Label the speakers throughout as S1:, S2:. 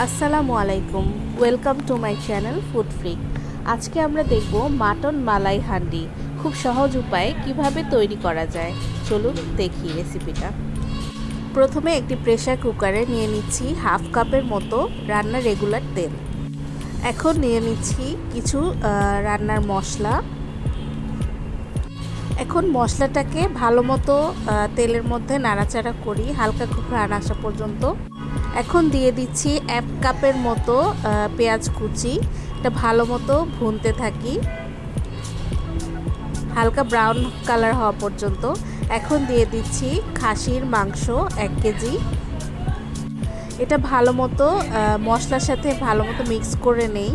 S1: আসসালামু আলাইকুম, welcome to my channel food freak. আজকে আমরা দেখব মাটন মালাই হান্ডি খুব সহজ উপায়ে কিভাবে তৈরি করা যায়। চলুন দেখি রেসিপিটা। প্রথমে একটি প্রেসার কুকারে নিয়ে নিচ্ছি হাফ কাপের মতো রান্নার রেগুলার তেল। এখন নিয়ে নিচ্ছি কিছু রান্নার মশলা। এখন মশলাটাকে ভালো মতো তেলের মধ্যে নাড়াচাড়া করি হালকা ঘ্রাণ আসা পর্যন্ত। এখন দিয়ে দিচ্ছি 1 কাপের মতো পেঁয়াজ কুচি। এটা ভালো মতো ভুনতে থাকি হালকা ব্রাউন কালার হওয়া পর্যন্ত। এখন দিয়ে দিচ্ছি খাসির মাংস 1 কেজি। এটা ভালো মতো মশলার সাথে ভালো মতো মিক্স করে নেই।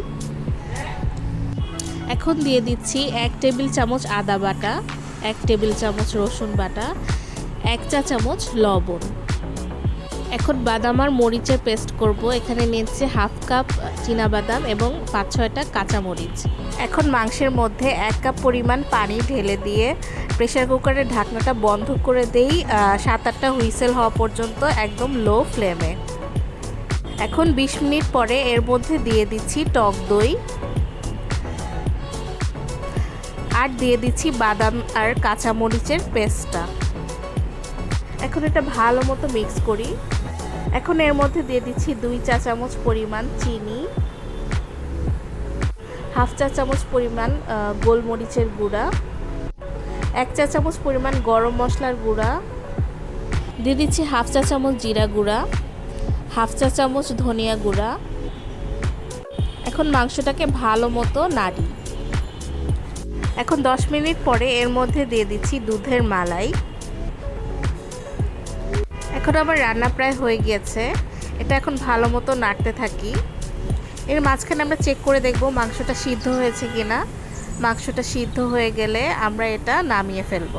S1: এখন দিয়ে দিচ্ছি 1 টেবিল চামচ আদা বাটা, 1 টেবিল চামচ রসুন বাটা, 1 চা চামচ লবণ। এখন বাদাম আর মরিচের পেস্ট করব। এখানে নিয়েছি হাফ কাপ চীনাবাদাম এবং 5-6টা কাঁচামরিচ। এখন মাংসের মধ্যে 1 কাপ পরিমাণ পানি ঢেলে দিয়ে প্রেসার কুকারের ঢাকনাটা বন্ধ করে দেই 7-8টা হুইসেল হওয়া পর্যন্ত একদম লো ফ্লেমে। এখন 20 মিনিট পরে এর মধ্যে দিয়ে দিচ্ছি টক দই আর দিয়ে দিচ্ছি বাদাম আর কাঁচামরিচের পেস্টটা। এখন এটা ভালো মতো মিক্স করি। এখন এর মধ্যে দিয়ে দিচ্ছি 2 চা চামচ পরিমাণ চিনি, হাফ চা চামচ পরিমাণ গোলমরিচের গুঁড়া, 1 চা চামচ পরিমাণ গরম মশলার গুঁড়া, দিয়ে দিচ্ছি হাফ চা চামচ জিরা গুঁড়া, হাফ চা চামচ ধনিয়া গুঁড়া। এখন মাংসটাকে ভালো মতো নাড়ি। এখন 10 মিনিট পরে এর মধ্যে দিয়ে দিচ্ছি দুধের মালাই। এখন আবার রান্না প্রায় হয়ে গিয়েছে। এটা এখন ভালো মতো নাড়তে থাকি। এর মাঝখানে আমরা চেক করে দেখব মাংসটা সিদ্ধ হয়েছে কিনা। মাংসটা সিদ্ধ হয়ে গেলে আমরা এটা নামিয়ে ফেলব।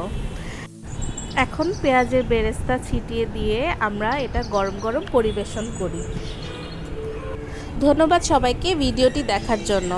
S1: এখন পেঁয়াজের বেরেস্তা ছিটিয়ে দিয়ে আমরা এটা গরম গরম পরিবেশন করি। ধন্যবাদ সবাইকে ভিডিওটি দেখার জন্য।